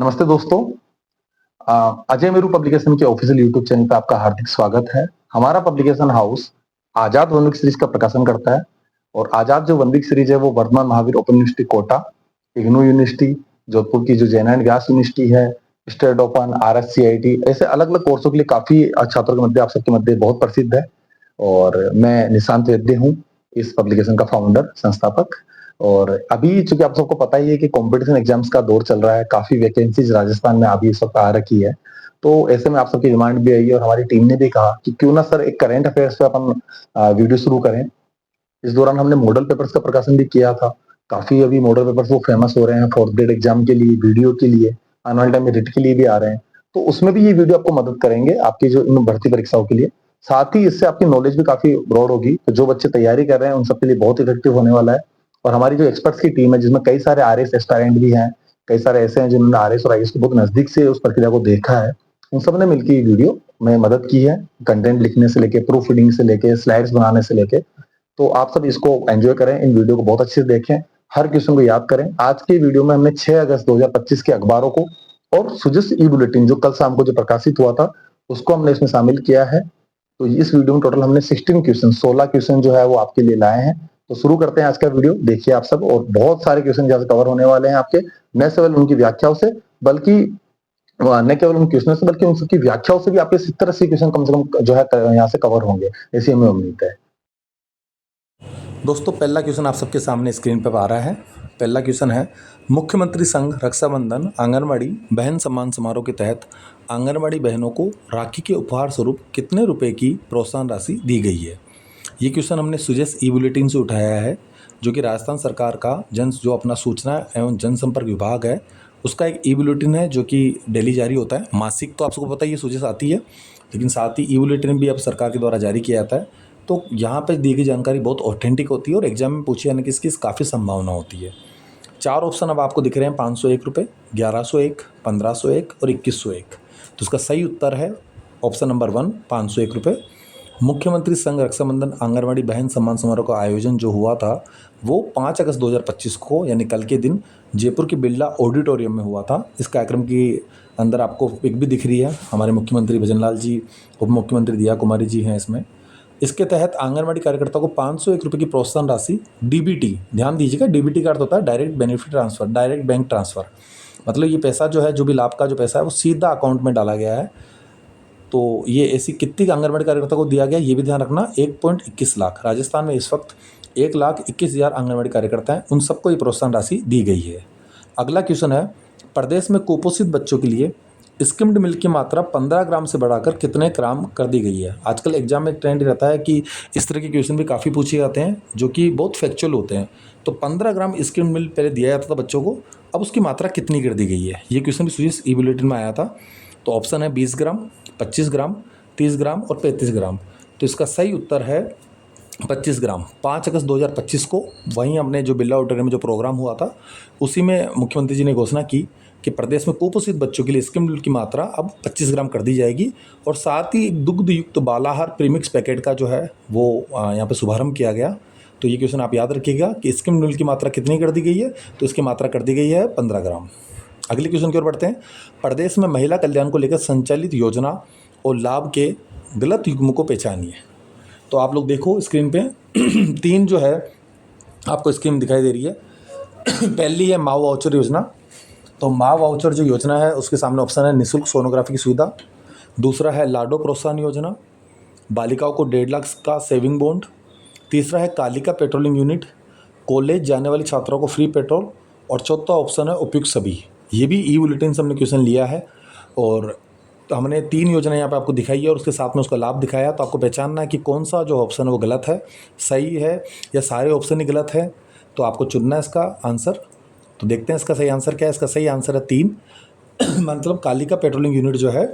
नमस्ते दोस्तों। अजय मेरू पब्लिकेशन के ऑफिशियल यूट्यूब चैनल पे आपका हार्दिक स्वागत है। हमारा पब्लिकेशन हाउस आजाद वन वीक सीरीज का प्रकाशन करता है और आजाद जो वन वीक सीरीज है वो Vardhman Mahaveer open university Kota, IGNOU university, Jodhpur की जो जैन एंड व्यास यूनिवर्सिटी है, स्टेट ओपन, RSCIT, ऐसे अलग अलग कोर्सों के लिए काफी छात्रों के मध्य, आप सबके मध्य बहुत प्रसिद्ध है। और मैं निशांत वैद्य हूँ, इस पब्लिकेशन का फाउंडर, संस्थापक। और अभी चूंकि आप सबको पता ही है कि कंपटीशन एग्जाम्स का दौर चल रहा है, काफी वैकेंसीज राजस्थान में अभी इस वक्त आ रखी है। तो ऐसे में आप सबकी डिमांड भी आई है और हमारी टीम ने भी कहा कि क्यों ना सर एक करंट अफेयर्स पे अपन वीडियो शुरू करें। इस दौरान हमने मॉडल पेपर्स का प्रकाशन भी किया था। काफी अभी मॉडल पेपर्स वो फेमस हो रहे हैं फोर्थ ग्रेड एग्जाम के लिए, वीडियो के लिए, आने वाले टाइम में रिट के लिए भी आ रहे हैं। तो उसमें भी ये वीडियो आपको मदद करेंगे आपकी जो इन भर्ती परीक्षाओं के लिए। साथ ही इससे आपकी नॉलेज भी काफी ब्रॉड होगी, तो जो बच्चे तैयारी कर रहे हैं उन सबके लिए बहुत इफेक्टिव होने वाला है। और हमारी जो एक्सपर्ट्स की टीम है, जिसमें कई सारे RS एस्पायरेंट भी हैं, कई सारे ऐसे हैं जिन्होंने RS और IAS को बहुत नजदीक से उस प्रक्रिया को देखा है, उन सब ने मिलकर ये वीडियो में मदद की है, कंटेंट लिखने से लेके, प्रूफ रीडिंग से लेके, स्लाइड्स बनाने से लेके। तो आप सब इसको एंजॉय करें, इन वीडियो को बहुत अच्छे से देखें, हर क्वेश्चन को याद करें। आज की वीडियो में हमने 6 अगस्त 2025 के अखबारों को और सुजस ई बुलेटिन जो कल शाम को जो प्रकाशित हुआ था उसको हमने इसमें शामिल किया है। तो इस वीडियो में टोटल हमने 16 क्वेश्चन जो है वो आपके लिए लाए हैं। तो शुरू करते हैं आज का वीडियो। देखिए आप सब, और बहुत सारे क्वेश्चन जैसे कवर होने वाले हैं आपके, न केवल उनकी व्याख्याओं से बल्कि न केवल उन क्वेश्चन से बल्कि उन सबकी व्याख्याओं से भी आपके 70-80 क्वेश्चन कम से कम जो है यहाँ से कवर होंगे, ऐसी हमें उम्मीद है। दोस्तों, पहला क्वेश्चन आप सबके सामने स्क्रीन पर आ रहा है। पहला क्वेश्चन है, मुख्यमंत्री संघ रक्षाबंधन आंगनबाड़ी बहन सम्मान समारोह के तहत आंगनबाड़ी बहनों को राखी के उपहार स्वरूप कितने रुपए की प्रोत्साहन राशि दी गई है। ये क्वेश्चन हमने सुजस ई बुलेटिन से उठाया है, जो कि राजस्थान सरकार का जो अपना सूचना एवं जनसंपर्क विभाग है, उसका एक ई बुलेटिन है जो कि डेली जारी होता है। मासिक तो आप सबको पता ही है सुजस आती है, लेकिन साथ ही ई बुलेटिन भी अब सरकार के द्वारा जारी किया जाता है। तो यहाँ पे दी गई जानकारी बहुत ऑथेंटिक होती है और एग्जाम में पूछी जाने की इसकी काफ़ी संभावना होती है। 4 ऑप्शन अब आपको दिख रहे हैं, 501 रुपये, 1101, 1501 और 2101। तो इसका सही उत्तर है ऑप्शन नंबर 1, 501 रुपये। मुख्यमंत्री संघ रक्षाबंधन आंगनबाड़ी बहन सम्मान समारोह का आयोजन जो हुआ था वो 5 अगस्त 2025 को, यानी कल के दिन, जयपुर की बिरला ऑडिटोरियम में हुआ था। इस कार्यक्रम की अंदर आपको पिक भी दिख रही है, हमारे मुख्यमंत्री भजन लाल जी, उप मुख्यमंत्री दिया कुमारी जी हैं इसमें। इसके तहत आंगनबाड़ी कार्यकर्ता को 501 रुपये की प्रोत्साहन राशि DBT, ध्यान दीजिएगा, DBT का अर्थ होता है direct benefit transfer, direct bank transfer. मतलब ये पैसा जो है, जो भी लाभ का जो पैसा है वो सीधा अकाउंट में डाला गया है। तो ये ऐसी कितनी आंगनबाड़ी कार्यकर्ता को दिया गया, ये भी ध्यान रखना, 1.21 लाख। राजस्थान में इस वक्त 1,21,000 आंगनबाड़ी कार्यकर्ता हैं, उन सबको ये प्रोत्साहन राशि दी गई है। अगला क्वेश्चन है, प्रदेश में कुपोषित बच्चों के लिए स्किम्ड मिल्क की मात्रा 15 ग्राम से बढ़ाकर कितने ग्राम कर दी गई है। आजकल एग्जाम में ट्रेंड रहता है कि इस तरह के क्वेश्चन भी काफ़ी पूछे जाते हैं जो कि बहुत फैक्चुअल होते हैं। तो 15 ग्राम स्किम्ड मिल्क पहले दिया जाता था बच्चों को, अब उसकी मात्रा कितनी कर दी गई है। ये क्वेश्चन भी सुजस ई बुलेटिन में आया था। तो ऑप्शन है 20 ग्राम, 25 ग्राम, 30 ग्राम और 35 ग्राम। तो इसका सही उत्तर है 25 ग्राम। 5 अगस्त 2025 को वहीं हमने जो बिरला ऑडिटोरियम में जो प्रोग्राम हुआ था, उसी में मुख्यमंत्री जी ने घोषणा की कि प्रदेश में कुपोषित बच्चों के लिए स्किम्ड मिल्क की मात्रा अब 25 ग्राम कर दी जाएगी। और साथ ही दुग्ध युक्त बालाहार प्रीमिक्स पैकेट का जो है वो यहाँ पे शुभारंभ किया गया। तो ये क्वेश्चन आप याद रखिएगा कि स्किम्ड मिल्क की मात्रा कितनी कर दी गई है। तो इसकी मात्रा कर दी गई है 15 ग्राम। अगले क्वेश्चन की ओर बढ़ते हैं। प्रदेश में महिला कल्याण को लेकर संचालित योजना और लाभ के गलत युग्म को पहचानिए। तो आप लोग देखो स्क्रीन पे 3 जो है आपको स्कीम दिखाई दे रही है। पहली है माँ वाउचर योजना। तो माँ वाउचर जो योजना है उसके सामने ऑप्शन है निःशुल्क सोनोग्राफी की सुविधा। दूसरा है लाडो प्रोत्साहन योजना, बालिकाओं को 1.5 लाख का सेविंग बॉन्ड। तीसरा है कालिका पेट्रोलिंग यूनिट, कॉलेज जाने वाली छात्राओं को फ्री पेट्रोल। और चौथा ऑप्शन है उपयुक्त सभी। ये भी ई बुलेटिन से हमने क्वेश्चन लिया है और तो हमने 3 योजना यहाँ पे आपको दिखाई है और उसके साथ में उसका लाभ दिखाया। तो आपको पहचानना है कि कौन सा जो ऑप्शन है वो गलत है, सही है, या सारे ऑप्शन ही गलत है। तो आपको चुनना है इसका आंसर। तो देखते हैं इसका सही आंसर क्या है। इसका सही आंसर है 3 मतलब कालिका पेट्रोलिंग यूनिट जो है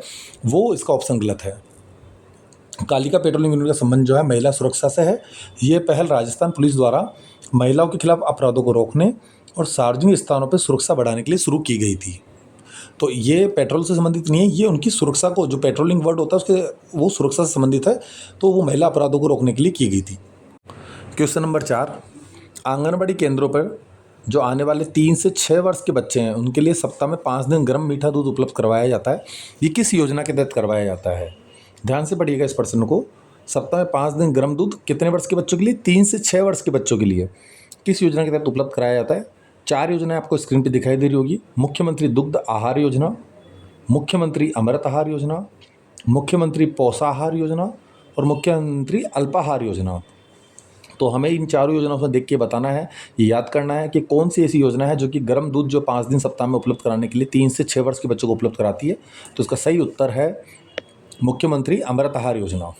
वो इसका ऑप्शन गलत है। कालिका पेट्रोलिंग यूनिट का संबंध जो है महिला सुरक्षा से है। ये पहल राजस्थान पुलिस द्वारा महिलाओं के खिलाफ अपराधों को रोकने और सार्वजनिक स्थानों पर सुरक्षा बढ़ाने के लिए शुरू की गई थी। तो ये पेट्रोल से संबंधित नहीं है, ये उनकी सुरक्षा को, जो पेट्रोलिंग वर्ड होता है उसके, वो सुरक्षा से संबंधित है। तो वो महिला अपराधों को रोकने के लिए की गई थी। क्वेश्चन नंबर 4, आंगनबाड़ी केंद्रों पर जो आने वाले 3 से 6 वर्ष के बच्चे हैं उनके लिए सप्ताह में 5 दिन गर्म मीठा दूध उपलब्ध करवाया जाता है। ये किस योजना के तहत करवाया जाता है? ध्यान से पढ़िएगा इस प्रश्न को। सप्ताह में 5 दिन गर्म दूध कितने वर्ष के बच्चों के लिए? 3 से 6 वर्ष के बच्चों के लिए किस योजना के तहत उपलब्ध कराया जाता है? 4 योजनाएं आपको स्क्रीन पर दिखाई दे रही होगी। मुख्यमंत्री दुग्ध आहार योजना, मुख्यमंत्री अमृत आहार योजना, मुख्यमंत्री पोषाहार योजना और मुख्यमंत्री अल्पाहार योजना। तो हमें इन चारों योजनाओं को देख के बताना है, ये याद करना है कि कौन सी ऐसी योजना है जो कि गर्म दूध जो 5 दिन सप्ताह में उपलब्ध कराने के लिए 3 से 6 वर्ष के बच्चों को उपलब्ध कराती है। तो इसका सही उत्तर है मुख्यमंत्री अमृत आहार योजना।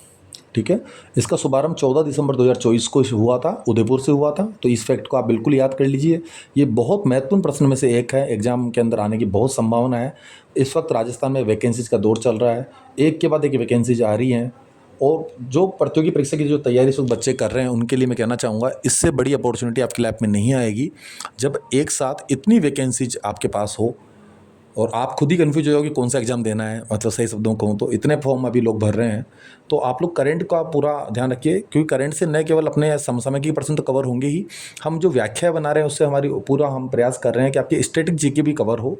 ठीक है, इसका शुभारंभ 14 दिसंबर 2024 को हुआ था, उदयपुर से हुआ था। तो इस फैक्ट को आप बिल्कुल याद कर लीजिए। ये बहुत महत्वपूर्ण प्रश्न में से एक है, एग्जाम के अंदर आने की बहुत संभावना है। इस वक्त राजस्थान में वैकेंसीज का दौर चल रहा है, एक के बाद एक वैकेंसीज आ रही हैं। और जो प्रतियोगी परीक्षा की जो तैयारी इस वक्त बच्चे कर रहे हैं उनके लिए मैं कहना चाहूँगा, इससे बड़ी अपॉर्चुनिटी आपकी लाइफ में नहीं आएगी जब एक साथ इतनी वैकेंसीज आपके पास हो और आप खुद ही कन्फ्यूज हो जाओगे कौन सा एग्ज़ाम देना है। मतलब सही शब्दों कहूँ तो इतने फॉर्म अभी लोग भर रहे हैं। तो आप लोग करंट का पूरा ध्यान रखिए, क्योंकि करंट से न केवल अपने समसामयिक प्रश्न तो कवर होंगे ही, हम जो व्याख्या बना रहे हैं उससे हमारी पूरा हम प्रयास कर रहे हैं कि आपकी स्टैटिक जीके भी कवर हो।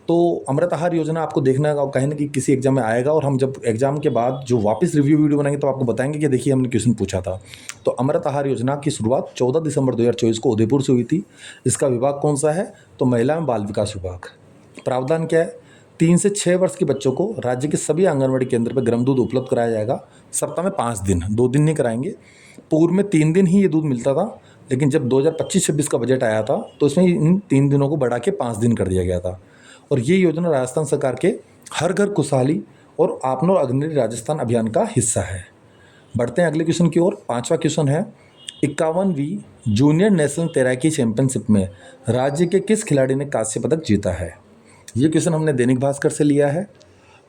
तो अमृत आहार योजना आपको देखना है, कहीं ना कि किसी एग्जाम में आएगा, और हम जब एग्जाम के बाद जो वापस रिव्यू वीडियो बनाएंगे तो आपको बताएंगे कि देखिए हमने क्वेश्चन पूछा था। तो अमृत आहार योजना की शुरुआत 14 दिसंबर 2024 को उदयपुर से हुई थी। इसका विभाग कौन सा है? तो महिला एवं बाल विकास विभाग। प्रावधान क्या है? 3 से 6 वर्ष के बच्चों को राज्य के सभी आंगनबाड़ी केंद्र पर गर्म दूध उपलब्ध कराया जाएगा। सप्ताह में 5 दिन, 2 दिन नहीं कराएंगे। पूर्व में 3 दिन ही ये दूध मिलता था, लेकिन जब 2025-26 का बजट आया था तो इसमें इन 3 दिनों को बढ़ा के 5 दिन कर दिया गया था। और ये योजना राजस्थान सरकार के हर घर खुशहाली और आपनो अग्नि राजस्थान अभियान का हिस्सा है। बढ़ते हैं अगले क्वेश्चन की ओर। 5वां क्वेश्चन है, 51वीं जूनियर नेशनल तैराकी चैंपियनशिप में राज्य के किस खिलाड़ी ने कांस्य पदक जीता है? ये क्वेश्चन हमने दैनिक भास्कर से लिया है।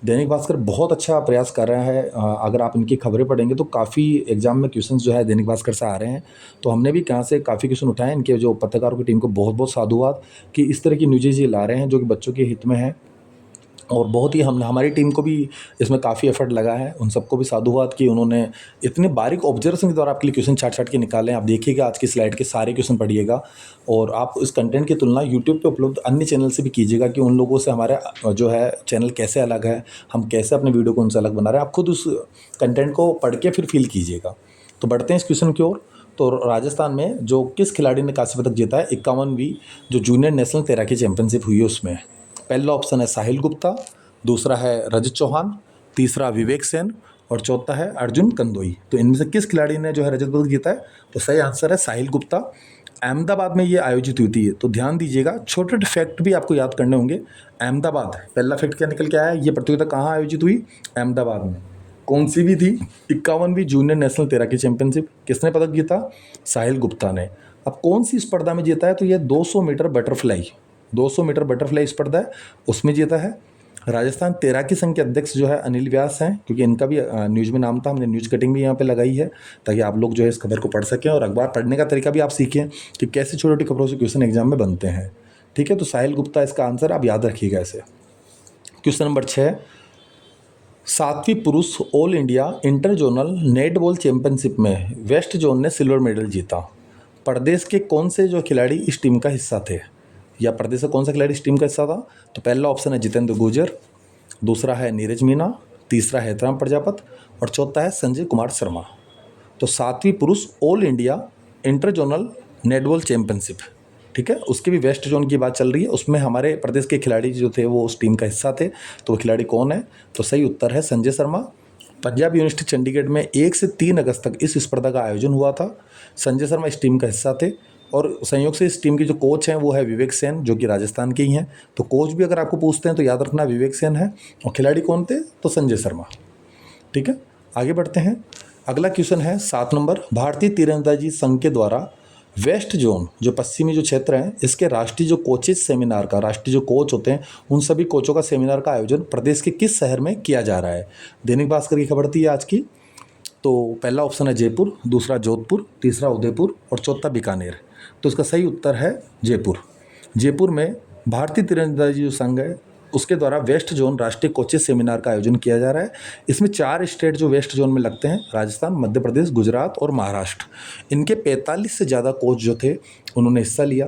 दैनिक भास्कर बहुत अच्छा प्रयास कर रहा है। अगर आप इनकी खबरें पढ़ेंगे तो काफ़ी एग्जाम में क्वेश्चंस जो है दैनिक भास्कर से आ रहे हैं। तो हमने भी कहाँ से काफ़ी क्वेश्चन उठाए। इनके जो पत्रकारों की टीम को बहुत बहुत साधुवाद कि इस तरह की न्यूज़ेज ये ला रहे हैं जो कि बच्चों के हित में है। और बहुत ही हमारी टीम को भी इसमें काफ़ी एफर्ट लगा है। उन सबको भी साधुवाद कि उन्होंने इतने बारीक ऑब्जर्वेशन के द्वारा आपके लिए क्वेश्चन छाट के निकाले। आप देखिएगा आज की स्लाइड के सारे क्वेश्चन पढ़िएगा, और आप इस कंटेंट की तुलना यूट्यूब पे उपलब्ध अन्य चैनल से भी कीजिएगा कि उन लोगों से हमारा जो है चैनल कैसे अलग है, हम कैसे अपने वीडियो को उनसे अलग बना रहे हैं। आप खुद उस कंटेंट को पढ़ के फिर फील कीजिएगा। तो बढ़ते हैं इस क्वेश्चन की ओर। तो राजस्थान में जो किस खिलाड़ी ने कांस्य पदक जीता है 51वीं जो जूनियर नेशनल तैराकी चैंपियनशिप हुई है उसमें? पहला ऑप्शन है साहिल गुप्ता, दूसरा है रजत चौहान, तीसरा विवेक सेन और चौथा है अर्जुन कंदोई। तो इनमें से किस खिलाड़ी ने जो है रजत पदक जीता है? तो सही आंसर है साहिल गुप्ता। अहमदाबाद में ये आयोजित हुई थी। तो ध्यान दीजिएगा, छोटे छोटे फैक्ट भी आपको याद करने होंगे। अहमदाबाद, पहला फैक्ट क्या निकल के आया? ये प्रतियोगिता कहाँ आयोजित हुई? अहमदाबाद में। कौन सी भी थी? 51वीं जूनियर नेशनल तैराकी चैंपियनशिप। किसने पदक जीता? साहिल गुप्ता ने। अब कौन सी स्पर्धा में जीता है? तो यह 200 मीटर बटरफ्लाई, 200 मीटर बटरफ्लाई स्पर्धा है, उसमें जीता है। राजस्थान तैराकी संघ के अध्यक्ष जो है अनिल व्यास हैं, क्योंकि इनका भी न्यूज़ में नाम था। हमने न्यूज़ कटिंग भी यहाँ पे लगाई है ताकि आप लोग जो है इस खबर को पढ़ सकें और अखबार पढ़ने का तरीका भी आप सीखें कि कैसे छोटी छोटी खबरों से क्वेश्चन एग्जाम में बनते हैं। ठीक है, तो साहिल गुप्ता इसका आंसर, आप याद रखिएगा ऐसे। क्वेश्चन नंबर 6, 7वीं पुरुष all India inter zonal netball championship में वेस्ट जोन ने सिल्वर मेडल जीता। प्रदेश के कौन से जो खिलाड़ी इस टीम का हिस्सा थे, या प्रदेश का कौन सा खिलाड़ी इस टीम का हिस्सा था? तो पहला ऑप्शन है जितेंद्र गुर्जर, दूसरा है नीरज मीना, तीसरा है हेतराम प्रजापत और चौथा है संजय कुमार शर्मा। तो 7वीं पुरुष all India inter zonal netball championship, ठीक है, उसके भी वेस्ट जोन की बात चल रही है। उसमें हमारे प्रदेश के खिलाड़ी जो थे वो उस टीम का हिस्सा थे। तो वो खिलाड़ी कौन है? तो सही उत्तर है संजय शर्मा। पंजाब यूनिवर्सिटी चंडीगढ़ में 1 से 3 अगस्त तक इस स्पर्धा का आयोजन हुआ था। संजय शर्मा इस टीम का हिस्सा थे और संयोग से इस टीम के जो कोच हैं वो है विवेक सेन, जो कि राजस्थान के ही हैं। तो कोच भी अगर आपको पूछते हैं तो याद रखना विवेक सेन है, और खिलाड़ी कौन थे? तो संजय शर्मा। ठीक है, आगे बढ़ते हैं। अगला क्वेश्चन है 7 नंबर, भारतीय तीरंदाजी संघ के द्वारा वेस्ट जोन जो पश्चिमी जो क्षेत्र हैं इसके राष्ट्रीय जो कोचेज सेमिनार का, राष्ट्रीय जो कोच होते हैं उन सभी कोचों का सेमिनार का आयोजन प्रदेश के किस शहर में किया जा रहा है? दैनिक भास्कर की खबर थी आज की। तो पहला ऑप्शन है जयपुर, दूसरा जोधपुर, तीसरा उदयपुर और चौथा बीकानेर। तो इसका सही उत्तर है जयपुर। जयपुर में भारतीय तीरंदाजी जो संघ है उसके द्वारा वेस्ट जोन राष्ट्रीय कोचेज सेमिनार का आयोजन किया जा रहा है। इसमें 4 स्टेट जो वेस्ट जोन में लगते हैं, राजस्थान, मध्य प्रदेश, गुजरात और महाराष्ट्र। इनके 45 से ज़्यादा कोच जो थे उन्होंने हिस्सा लिया।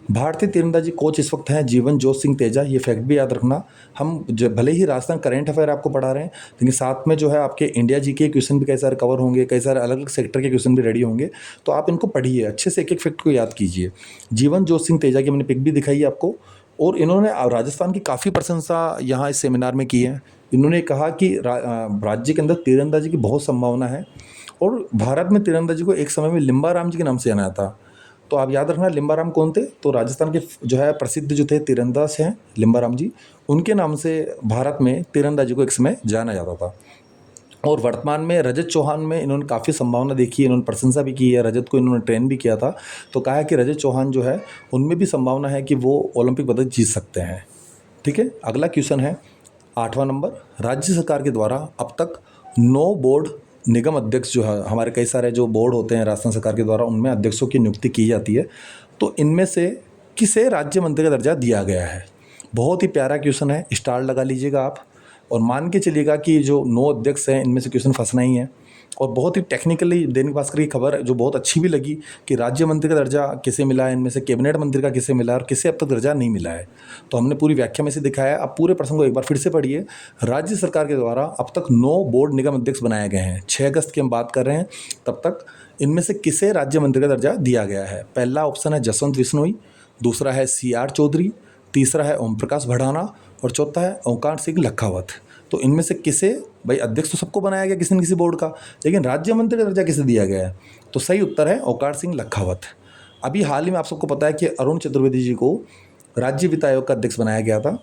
भारतीय तीरंदाजी कोच इस वक्त हैं जीवन जोत सिंह तेजा। ये फैक्ट भी याद रखना। हम भले ही राजस्थान करंट अफेयर आपको पढ़ा रहे हैं, लेकिन साथ में जो है आपके इंडिया जी के क्वेश्चन भी कई सारे कवर होंगे, कई सारे अलग अलग सेक्टर के क्वेश्चन भी रेडी होंगे। तो आप इनको पढ़िए, अच्छे से एक एक फैक्ट को याद कीजिए। जीवन जोत सिंह तेजा की मैंने पिक भी दिखाई है आपको, और इन्होंने राजस्थान की काफ़ी प्रशंसा यहाँ इस सेमिनार में की है। इन्होंने कहा कि राज्य के अंदर तीरंदाजी की बहुत संभावना है, और भारत में तीरंदाजी को एक समय में लिम्बाराम जी के नाम से जाना जाता। तो आप याद रखना लिम्बाराम कौन थे, तो राजस्थान के जो है प्रसिद्ध जो थे तीरंदाज हैं लिम्बाराम जी, उनके नाम से भारत में तीरंदाजी को एक समय जाना जाता था। और वर्तमान में रजत चौहान में इन्होंने काफ़ी संभावना देखी है, इन्होंने प्रशंसा भी की है, रजत को इन्होंने ट्रेन भी किया था। तो कहा है कि रजत चौहान जो है उनमें भी संभावना है कि वो ओलंपिक पदक जीत सकते हैं। ठीक है, अगला क्वेश्चन है 8वां नंबर। राज्य सरकार के द्वारा अब तक 9 बोर्ड निगम अध्यक्ष जो है, हमारे कई सारे जो बोर्ड होते हैं राजस्थान सरकार के द्वारा, उनमें अध्यक्षों की नियुक्ति की जाती है। तो इनमें से किसे राज्य मंत्री का दर्जा दिया गया है? बहुत ही प्यारा क्वेश्चन है, स्टार लगा लीजिएगा आप, और मान के चलिएगा कि जो 9 अध्यक्ष हैं इनमें से क्वेश्चन फंसना ही है। और बहुत ही टेक्निकली दैनिक भास्कर की खबर जो बहुत अच्छी भी लगी कि राज्य मंत्री का दर्जा किसे मिला है, इनमें से कैबिनेट मंत्री का किसे मिला है और किसे अब तक दर्जा नहीं मिला है। तो हमने पूरी व्याख्या में से दिखाया है। अब पूरे प्रसंग को एक बार फिर से पढ़िए। राज्य सरकार के द्वारा अब तक 9 बोर्ड निगम अध्यक्ष बनाए गए हैं। 6 अगस्त की हम बात कर रहे हैं, तब तक इनमें से किसे राज्य मंत्री का दर्जा दिया गया है? पहला ऑप्शन है जसवंत बिश्नोई, दूसरा है CR चौधरी, तीसरा है ओम प्रकाश भड़ाना, और चौथा है ओंकार सिंह लखावत। तो इनमें से किसे, भाई अध्यक्ष तो सबको बनाया गया किसी न किसी बोर्ड का, लेकिन राज्य मंत्री का दर्जा किसे दिया गया है? तो सही उत्तर है ओंकार सिंह लखावत। अभी हाल ही में आप सबको पता है कि अरुण चतुर्वेदी जी को राज्य वित्त आयोग का अध्यक्ष बनाया गया था,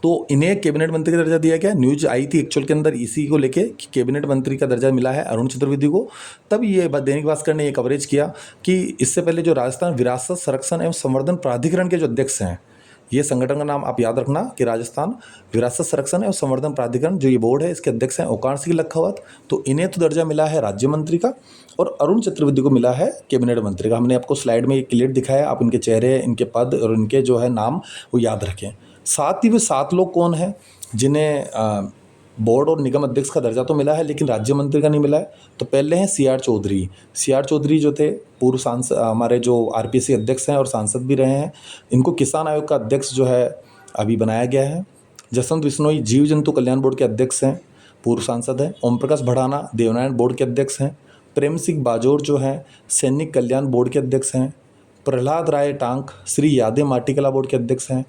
तो इन्हें कैबिनेट मंत्री का दर्जा दिया गया। न्यूज आई थी एक्चुअल के अंदर इसी को लेके कि कैबिनेट मंत्री का दर्जा मिला है अरुण चतुर्वेदी को। तब ये दैनिक भास्कर ने ये कवरेज किया कि इससे पहले जो राजस्थान विरासत संरक्षण एवं संवर्धन प्राधिकरण के जो अध्यक्ष हैं, ये संगठन का नाम आप याद रखना कि राजस्थान विरासत संरक्षण एवं संवर्धन प्राधिकरण जो ये बोर्ड है, इसके अध्यक्ष हैं ओंकार सिंह लखावत। तो इन्हें तो दर्जा मिला है राज्य मंत्री का, और अरुण चतुर्वेदी को मिला है कैबिनेट मंत्री का। हमने आपको स्लाइड में ये क्लियर दिखाया, आप इनके चेहरे, इनके पद और इनके जो है नाम वो याद रखें। साथ ही वे 7 लोग कौन हैं जिन्हें बोर्ड और निगम अध्यक्ष का दर्जा तो मिला है लेकिन राज्य मंत्री का नहीं मिला है? तो पहले हैं CR चौधरी। CR चौधरी जो थे पूर्व सांसद, हमारे जो RPC अध्यक्ष हैं और सांसद भी रहे हैं। इनको किसान आयोग का अध्यक्ष जो है अभी बनाया गया है। जसवंत बिश्नोई जीव जंतु कल्याण बोर्ड के अध्यक्ष हैं, पूर्व सांसद हैं। ओम प्रकाश भड़ाना देवनारायण बोर्ड के अध्यक्ष हैं। प्रेम सिंह बाजोर जो हैं सैनिक कल्याण बोर्ड के अध्यक्ष हैं। प्रहलाद राय टांक श्री यादव माटीकला बोर्ड के अध्यक्ष हैं।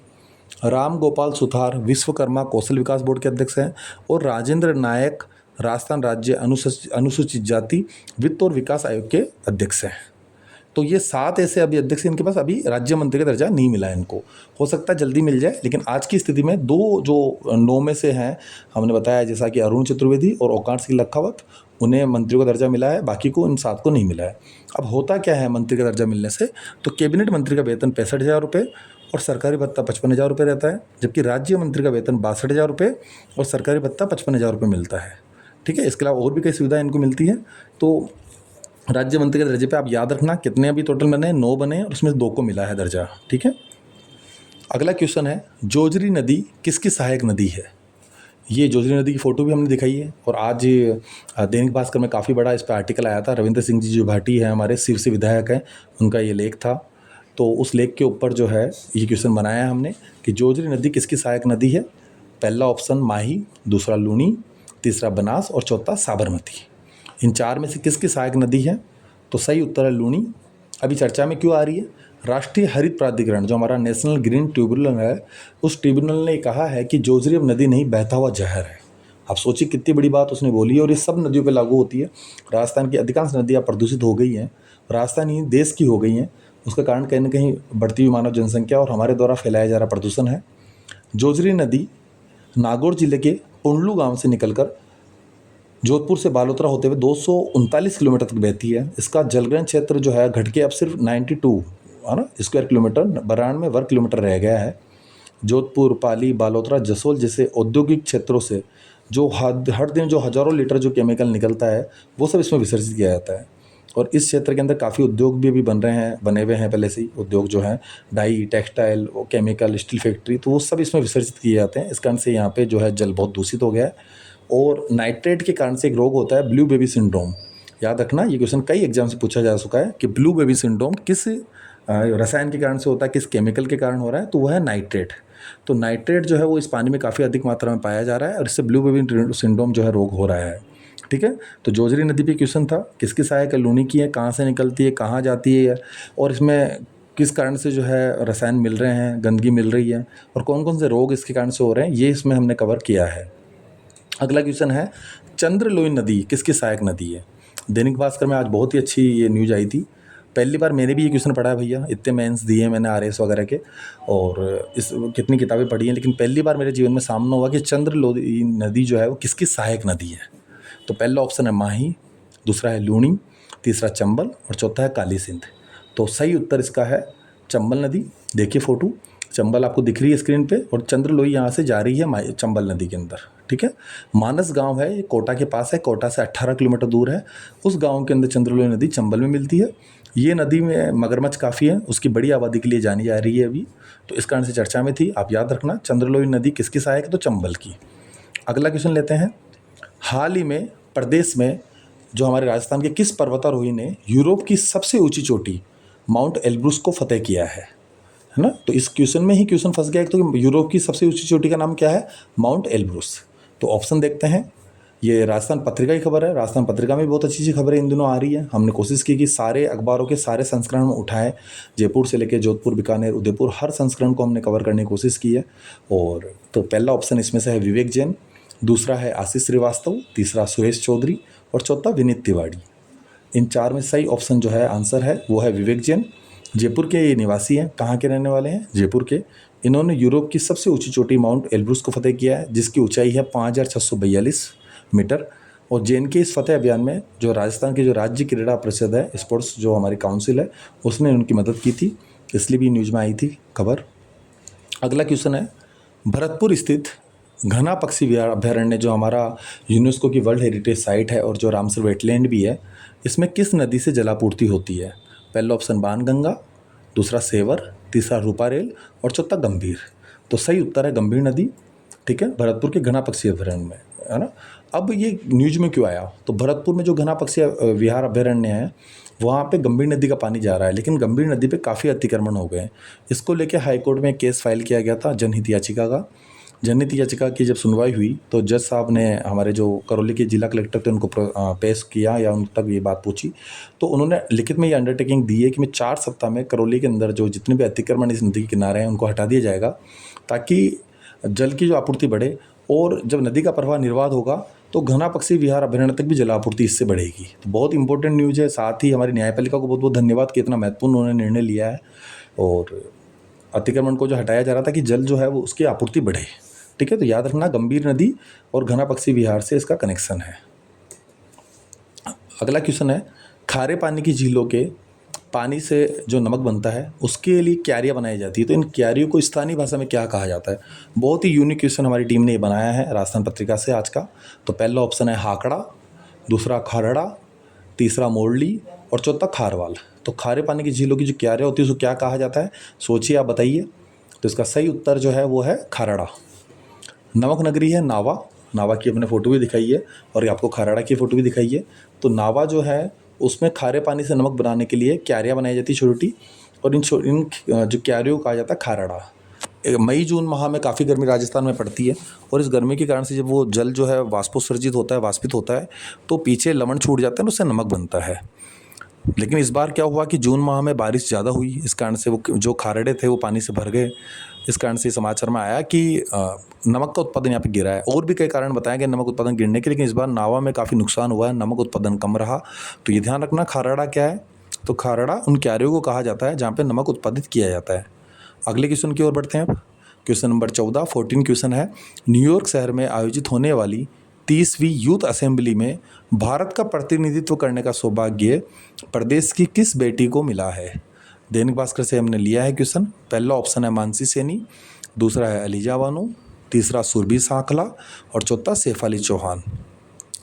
राम गोपाल सुथार विश्वकर्मा कौशल विकास बोर्ड के अध्यक्ष हैं। और राजेंद्र नायक राजस्थान राज्य अनुसूचित जाति वित्त और विकास आयोग के अध्यक्ष हैं। तो ये 7 ऐसे अभी अध्यक्ष, इनके पास अभी राज्य मंत्री का दर्जा नहीं मिला है। इनको हो सकता है जल्दी मिल जाए, लेकिन आज की स्थिति में 2 जो 9 में से हैं, हमने बताया जैसा कि अरुण चतुर्वेदी और ओंकार सिंह लखावत, उन्हें मंत्रियों का दर्जा मिला है, बाकी को इन 7 को नहीं मिला है। अब होता क्या है मंत्री का दर्जा मिलने से? तो कैबिनेट मंत्री का वेतन 65,000 रुपये और सरकारी भत्ता 55,000 रुपये रहता है, जबकि राज्य मंत्री का वेतन 62,000 रुपये और सरकारी भत्ता 55,000 रुपये मिलता है। ठीक है, इसके अलावा और भी कई सुविधाएं इनको मिलती हैं। तो राज्य मंत्री के दर्जे पे आप याद रखना कितने अभी टोटल बने, 9 बने और उसमें 2 को मिला है दर्जा। ठीक है, अगला क्वेश्चन है जोजरी नदी किसकी सहायक नदी है? ये जोजरी नदी की फ़ोटो भी हमने दिखाई है, और आज दैनिक भास्कर में काफ़ी बड़ा इस पर आर्टिकल आया था। रविंद्र सिंह जी जो भाटी है, हमारे शिव से विधायक हैं, उनका ये लेख था। तो उस लेख के ऊपर जो है ये क्वेश्चन बनाया है हमने कि जोजरी नदी किसकी सहायक नदी है? पहला ऑप्शन माही, दूसरा लूनी, तीसरा बनास और चौथा साबरमती। इन 4 में से किसकी सहायक नदी है? तो सही उत्तर है लूनी। अभी चर्चा में क्यों आ रही है? राष्ट्रीय हरित प्राधिकरण जो हमारा नेशनल ग्रीन ट्रिब्यूनल है, उस ट्रिब्यूनल ने कहा है कि जोजरी अब नदी नहीं बहता हुआ जहर है। आप सोचिए कितनी बड़ी बात उसने बोली है, और ये सब नदियों पे लागू होती है। राजस्थान की अधिकांश नदियाँ प्रदूषित हो गई हैं, राजस्थान ही देश की हो गई हैं। उसका कारण कहीं ना कहीं बढ़ती हुई मानव जनसंख्या और हमारे द्वारा फैलाया जा रहा प्रदूषण है। जोजरी नदी नागौर जिले के पुंडलू गाँव से निकलकर जोधपुर से बालोतरा होते हुए 239 किलोमीटर तक बहती है। इसका जलग्रहण क्षेत्र जो है घट के अब सिर्फ 92 है ना स्क्वायर किलोमीटर, 92 वर्ग किलोमीटर रह गया है। जोधपुर, पाली, बालोतरा, जसोल जैसे औद्योगिक क्षेत्रों से जो हर दिन जो हज़ारों लीटर जो केमिकल निकलता है वो सब इसमें विसर्जित किया जाता है। और इस क्षेत्र के अंदर काफ़ी उद्योग भी अभी बने हुए हैं पहले से ही। उद्योग जो हैं dye, textile, chemical, steel factory, तो वो सब इसमें विसर्जित किए जाते हैं। इस कारण से यहाँ पे जो है जल बहुत दूषित हो गया है। और नाइट्रेट के कारण से एक रोग होता है ब्लू बेबी सिंड्रोम। याद रखना, ये क्वेश्चन कई एग्जाम से पूछा जा चुका है कि ब्लू बेबी सिंड्रोम किस रसायन के कारण से होता है, किस केमिकल के कारण हो रहा है, तो वह है नाइट्रेट। तो नाइट्रेट जो है वो इस पानी में काफ़ी अधिक मात्रा में पाया जा रहा है और इससे ब्लू बेबी सिंड्रोम जो है रोग हो रहा है। ठीक है, तो जोजरी नदी पे क्वेश्चन था, किसकी सहायक है, लूनी की है, कहाँ से निकलती है, कहाँ जाती है और इसमें किस कारण से जो है रसायन मिल रहे हैं, गंदगी मिल रही है और कौन कौन से रोग इसके कारण से हो रहे हैं, ये इसमें हमने कवर किया है। अगला क्वेश्चन है, चंद्रलोई नदी किसकी सहायक नदी है। दैनिक भास्कर में आज बहुत ही अच्छी ये न्यूज़ आई थी। पहली बार मैंने भी ये क्वेश्चन पढ़ा है भैया, इतने मेंस दिए हैं मैंने आरएस वगैरह के और इस कितनी किताबें पढ़ी हैं, लेकिन पहली बार मेरे जीवन में सामना हुआ कि चंद्रलोई नदी जो है वो किसकी सहायक नदी है। तो पहला ऑप्शन है माही, दूसरा है लूनी, तीसरा चंबल और चौथा है काली सिंध। तो सही उत्तर इसका है चंबल नदी। देखिए फ़ोटो, चंबल आपको दिख रही है स्क्रीन पे और चंद्रलोई यहाँ से जा रही है चंबल नदी के अंदर। ठीक है, मानस गांव है, ये कोटा के पास है, कोटा से 18 किलोमीटर दूर है। उस गांव के अंदर चंद्रलोई नदी चंबल में मिलती है। ये नदी में मगरमच्छ काफ़ी है, उसकी बड़ी आबादी के लिए जानी जा रही है अभी, तो इस कारण से चर्चा में थी। आप याद रखना, चंद्रलोई नदी किसकी सहायक है, तो चंबल की। अगला क्वेश्चन लेते हैं, हाल ही में प्रदेश में जो हमारे राजस्थान के किस पर्वतारोही ने यूरोप की सबसे ऊंची चोटी माउंट एल्ब्रूस को फतेह किया है ना। तो इस क्वेश्चन में ही क्वेश्चन फंस गया, तो यूरोप की सबसे ऊंची चोटी का नाम क्या है, माउंट एल्ब्रूस। तो ऑप्शन देखते हैं, ये राजस्थान पत्रिका की खबर है। राजस्थान पत्रिका में बहुत अच्छी अच्छी खबरें इन दिनों आ रही है। हमने कोशिश की कि सारे अखबारों के सारे संस्करण में उठाएं, जयपुर से लेकर जोधपुर, बीकानेर, उदयपुर, हर संस्करण को हमने कवर करने की कोशिश की है। और तो पहला ऑप्शन इसमें से है विवेक जैन, दूसरा है आशीष श्रीवास्तव, तीसरा सुरेश चौधरी और चौथा विनीत तिवारी। इन चार में सही ऑप्शन जो है आंसर है वो है विवेक जैन। जयपुर के ये निवासी हैं, कहाँ के रहने वाले हैं, जयपुर के। इन्होंने यूरोप की सबसे ऊंची चोटी माउंट एल्ब्रूस को फतेह किया है, जिसकी ऊंचाई है 5642 मीटर। और जैन के इस फतेह अभियान में जो राजस्थान की जो राज्य क्रीड़ा परिषद है, स्पोर्ट्स जो हमारी काउंसिल है, उसने उनकी मदद की थी, इसलिए भी न्यूज़ में आई थी खबर। अगला क्वेश्चन है, भरतपुर स्थित घना पक्षी अभ्यारण्य जो हमारा यूनेस्को की वर्ल्ड हेरिटेज साइट है और जो रामसर वेटलैंड भी है, इसमें किस नदी से जलापूर्ति होती है। पहला ऑप्शन बाणगंगा, दूसरा सेवर, तीसरा रूपारेल और चौथा गंभीर। तो सही उत्तर है गंभीर नदी। ठीक है, भरतपुर के घना पक्षी अभ्यारण्य में, है ना। अब ये न्यूज में क्यों आया, तो भरतपुर में जो घना पक्षी विहार अभ्यारण्य है वहाँ पे गंभीर नदी का पानी जा रहा है, लेकिन गंभीर नदी पे काफ़ी अतिक्रमण हो गए। इसको लेकर हाईकोर्ट में केस फाइल किया गया था जनहित याचिका का। जनहित याचिका की जब सुनवाई हुई तो जज साहब ने हमारे जो करौली के जिला कलेक्टर थे उनको पेश किया या उन तक ये बात पूछी, तो उन्होंने लिखित में ये अंडरटेकिंग दी है कि मैं 4 सप्ताह में करौली के अंदर जो जितने भी अतिक्रमण इस नदी के किनारे हैं उनको हटा दिया जाएगा, ताकि जल की जो आपूर्ति बढ़े। और जब नदी का प्रवाह निर्बाध होगा तो घना पक्षी विहार अभ्यारण्य तक भी जल आपूर्ति इससे बढ़ेगी। तो बहुत इंपॉर्टेंट न्यूज़ है। साथ ही हमारी न्यायपालिका को बहुत बहुत धन्यवाद कि इतना महत्वपूर्ण उन्होंने निर्णय लिया है और अतिक्रमण को जो हटाया जा रहा था कि जल जो है वो उसकी आपूर्ति बढ़े। ठीक है, तो याद रखना गंभीर नदी और घना पक्षी विहार से इसका कनेक्शन है। अगला क्वेश्चन है, खारे पानी की झीलों के पानी से जो नमक बनता है उसके लिए क्यारियाँ बनाई जाती है, तो इन क्यारियों को स्थानीय भाषा में क्या कहा जाता है। बहुत ही यूनिक क्वेश्चन हमारी टीम ने ये बनाया है राजस्थान पत्रिका से आज का। तो पहला ऑप्शन है हाकड़ा, दूसरा खारड़ा, तीसरा मोरली और चौथा खारवाल। तो खारे पानी की झीलों की जो क्यारियाँ होती है उसको क्या कहा जाता है, सोचिए, आप बताइए। तो इसका सही उत्तर जो है वो है खारड़ा। नमक नगरी है नावा, नावा की अपने फ़ोटो भी दिखाई है और आपको खारड़ा की फ़ोटो भी दिखाई है। तो नावा जो है उसमें खारे पानी से नमक बनाने के लिए क्यारियाँ बनाई जाती है छोटी, और इन जो क्यारियों को कहा जाता है खारड़ा। मई जून माह में काफ़ी गर्मी राजस्थान में पड़ती है और इस गर्मी के कारण से जब वो जल जो है वाष्पोत्सर्जित होता है, वाष्पित होता है, तो पीछे लवण छूट जाता है, उससे नमक बनता है। लेकिन इस बार क्या हुआ कि जून माह में बारिश ज़्यादा हुई, इस कारण से वो जो खारड़े थे वो पानी से भर गए। इस कारण से समाचार में आया कि नमक का उत्पादन यहाँ पे गिरा है। और भी कई कारण बताए गए नमक उत्पादन गिरने के, लेकिन इस बार नावा में काफ़ी नुकसान हुआ है, नमक उत्पादन कम रहा। तो ये ध्यान रखना, खारड़ा क्या है, तो खारड़ा उन क्यारियों को कहा जाता है जहाँ पे नमक उत्पादित किया जाता है। अगले क्वेश्चन की ओर बढ़ते हैं अब। क्वेश्चन नंबर 14 क्वेश्चन है, न्यूयॉर्क शहर में आयोजित होने वाली 30वीं यूथ असेंबली में भारत का प्रतिनिधित्व करने का सौभाग्य प्रदेश की किस बेटी को मिला है। दैनिक भास्कर से हमने लिया है क्वेश्चन। पहला ऑप्शन है मानसी सैनी, दूसरा है अलीजा बानो, तीसरा सुरभि सांखला और चौथा सैफ अली चौहान।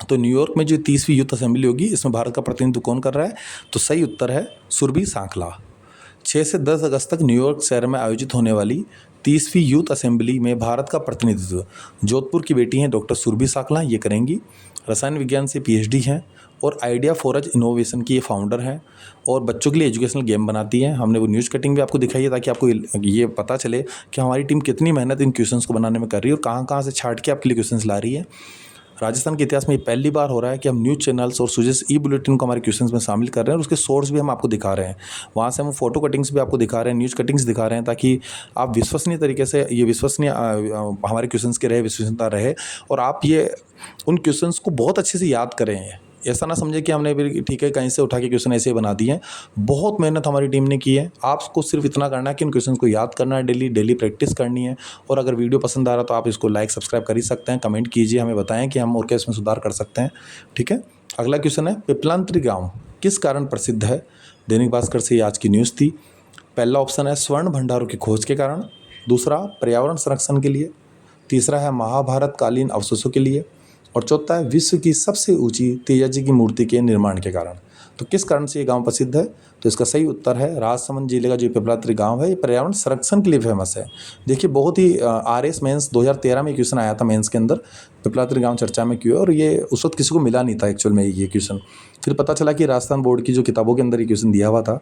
तो न्यूयॉर्क में जो 30वीं यूथ असेंबली होगी इसमें भारत का प्रतिनिधित्व कौन कर रहा है, तो सही उत्तर है सुरभि सांखला। 6 से 10 अगस्त तक न्यूयॉर्क शहर में आयोजित होने वाली 30वीं यूथ असेंबली में भारत का प्रतिनिधित्व। जोधपुर की बेटी हैं डॉक्टर सुरभि साकला, ये करेंगी। रसायन विज्ञान से पीएचडी हैं और आइडिया फॉरेज इनोवेशन की ये फाउंडर हैं और बच्चों के लिए एजुकेशनल गेम बनाती हैं। हमने वो न्यूज़ कटिंग भी आपको दिखाई है ताकि आपको ये पता चले कि हमारी टीम कितनी मेहनत इन क्वेश्चंस को बनाने में कर रही है और कहाँ से छांट के आपके लिए क्वेश्चंस ला रही है। राजस्थान के इतिहास में ये पहली बार हो रहा है कि हम न्यूज़ चैनल्स और सुजेस ई बुलेटिन को हमारे क्वेश्चंस में शामिल कर रहे हैं और उसके सोर्स भी हम आपको दिखा रहे हैं। वहाँ से हम फोटो कटिंग्स भी आपको दिखा रहे हैं, न्यूज़ कटिंग्स दिखा रहे हैं ताकि आप विश्वसनीय तरीके से ये विश्वसनीय हमारे क्वेश्चंस के रहे, विश्वसनीयता रहे और आप ये उन क्वेश्चंस को बहुत अच्छे से याद करें। ऐसा ना समझे कि हमने भी ठीक है कहीं से उठा के क्वेश्चन ऐसे ही बना दिए हैं। बहुत मेहनत हमारी टीम ने की है। आपको सिर्फ इतना करना है कि इन क्वेश्चन को याद करना है, डेली प्रैक्टिस करनी है। और अगर वीडियो पसंद आ रहा तो आप इसको लाइक सब्सक्राइब कर ही सकते हैं। कमेंट कीजिए, हमें बताएं कि हम और क्या इसमें सुधार कर सकते हैं। ठीक है, अगला क्वेश्चन है, पिपलांत्री गाँव किस कारण प्रसिद्ध है? दैनिक भास्कर से आज की न्यूज़ थी। पहला ऑप्शन है स्वर्ण भंडारों की खोज के कारण, दूसरा पर्यावरण संरक्षण के लिए, तीसरा है महाभारत कालीन अवशेषों के लिए और चौथा है विश्व की सबसे ऊंची तेजाजी की मूर्ति के निर्माण के कारण। तो किस कारण से ये गांव प्रसिद्ध है? तो इसका सही उत्तर है राजसमंद जिले का जो पिपलांत्री गांव है, ये पर्यावरण संरक्षण के लिए फेमस है। देखिए बहुत ही आरएस मेंस 2013 में क्वेश्चन आया था मेंस के अंदर, पिपलांत्री गांव चर्चा में क्यों है और ये उस वक्त किसी को मिला नहीं था एक्चुअल में ये क्वेश्चन। फिर पता चला कि राजस्थान बोर्ड की जो किताबों के अंदर ये क्वेश्चन दिया हुआ था,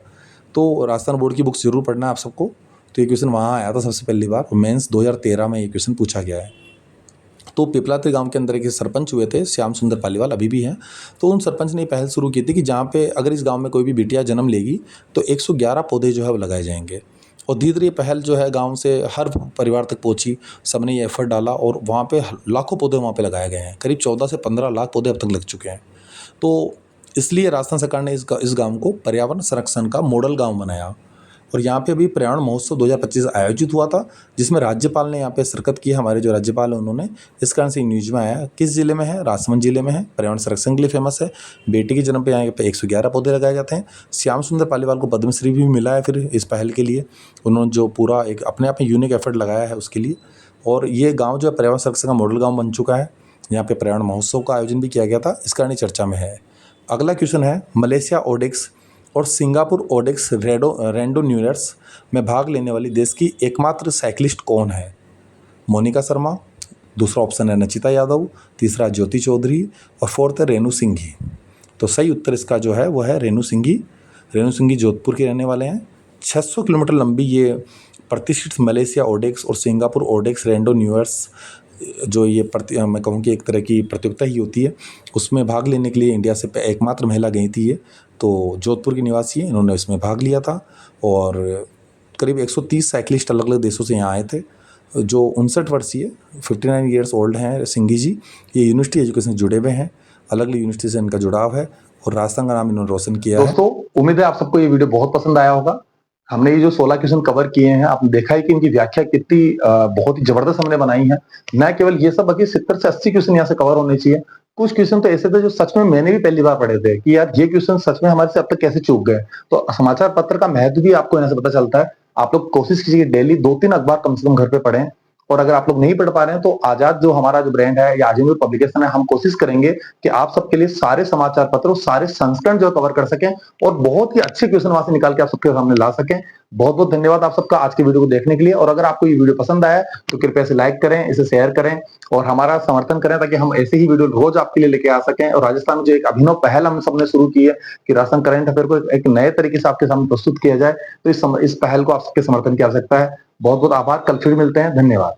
तो राजस्थान बोर्ड की बुक्स जरूर पढ़ना है आप सबको। तो ये क्वेश्चन वहाँ आया था सबसे पहली बार, मेंस 2013 में ये क्वेश्चन पूछा गया है। तो पिपलांत्री गांव के अंदर एक सरपंच हुए थे श्याम सुंदर पालीवाल, अभी भी हैं। तो उन सरपंच ने पहल शुरू की थी कि जहाँ पे अगर इस गांव में कोई भी बिटिया जन्म लेगी तो 111 पौधे जो है वो लगाए जाएंगे। और धीरे धीरे ये पहल जो है गांव से हर परिवार तक पहुंची, सबने ये एफर्ट डाला और वहाँ पे लाखों पौधे वहाँ पे लगाए गए हैं। करीब 14 से 15 लाख पौधे अब तक लग चुके हैं। तो इसलिए राजस्थान सरकार ने इस गाँव को पर्यावरण संरक्षण का मॉडल गाँव बनाया। और यहाँ पे अभी पर्यावरण महोत्सव 2025 आयोजित हुआ था, जिसमें राज्यपाल ने यहाँ पे शिरकत की। हमारे जो राज्यपाल हैं उन्होंने, इस कारण से न्यूज़ में आया। किस जिले में है? राजसमंद जिले में है। पर्यावरण संरक्षण के लिए फेमस है। बेटी के जन्म पे यहाँ पे 111 पौधे लगाए जाते हैं। श्याम सुंदर पालीवाल को पद्मश्री भी मिला है फिर इस पहल के लिए। उन्होंने जो पूरा एक अपने आप में यूनिक एफर्ट लगाया है उसके लिए। और ये गाँव जो है पर्यावरण संरक्षण का मॉडल गाँव बन चुका है। यहाँ पे पर्यावरण महोत्सव का आयोजन भी किया गया था, इस कारण चर्चा में है। अगला क्वेश्चन है, मलेशिया ओडेक्स और सिंगापुर ओडेक्स रैंडो न्यूयर्स में भाग लेने वाली देश की एकमात्र साइकिलिस्ट कौन है? मोनिका शर्मा, दूसरा ऑप्शन है नचिता यादव, तीसरा ज्योति चौधरी और फोर्थ है रेणु सिंघी। तो सही उत्तर इसका जो है वो है रेणु सिंघी। रेणु सिंघी जोधपुर के रहने वाले हैं। 600 किलोमीटर लंबी ये प्रतिष्ठित मलेशिया ओडेक्स और सिंगापुर ओडेक्स रैंडो न्यूयर्स जो ये मैं कहूँ कि एक तरह की प्रतियोगिता ही होती है, उसमें भाग लेने के लिए इंडिया से एकमात्र महिला गई थी ये। तो जोधपुर की निवासी है, इन्होंने इसमें भाग लिया था और करीब 130 साइकिलिस्ट अलग अलग देशों से यहाँ आए थे। जो 59 वर्षीय 59 ईयर्स ओल्ड हैं सिंघी जी, ये यूनिवर्सिटी एजुकेशन से जुड़े हुए हैं। अलग अलग यूनिवर्सिटी से इनका जुड़ाव है और राजस्थान का नाम इन्होंने रोशन किया है। दोस्तों, उम्मीद है आप सबको ये वीडियो बहुत पसंद आया होगा। हमने ये जो 16 क्वेश्चन कवर किए हैं, आपने देखा है कि इनकी व्याख्या कितनी बहुत ही जबरदस्त हमने बनाई है। न केवल ये सब, बल्कि 70 से 80 क्वेश्चन यहाँ से कवर होने चाहिए। कुछ क्वेश्चन तो ऐसे थे जो सच में मैंने भी पहली बार पढ़े थे कि यार ये क्वेश्चन सच में हमारे से अब तक कैसे चूक गए। तो समाचार पत्र का महत्व भी आपको यहाँ से पता चलता है। आप लोग कोशिश कीजिए डेली 2-3 अखबार कम से कम घर पे पढ़ें। और अगर आप लोग नहीं पढ़ पा रहे हैं तो आजाद जो हमारा जो ब्रांड है या आजाद पब्लिकेशन है, हम कोशिश करेंगे कि आप सबके लिए सारे समाचार पत्र और सारे संस्करण जो कवर कर सकें और बहुत ही अच्छे क्वेश्चन वहां से निकाल के आप सबके सामने ला सकें। बहुत बहुत धन्यवाद आप सबका आज की वीडियो को देखने के लिए। और अगर आपको ये वीडियो पसंद आया तो कृपया इसे लाइक करें, इसे शेयर करें और हमारा समर्थन करें ताकि हम ऐसे ही वीडियो रोज आपके लिए लेके आ सकें। और राजस्थान में जो एक अभिनव पहल हम सबने शुरू की है कि राजस्थान करंट अफेयर को एक नए तरीके से आपके सामने प्रस्तुत किया जाए, तो इस पहल को आप सबके समर्थन की आवश्यकता है। बहुत बहुत आभार। कल फिर मिलते हैं। धन्यवाद।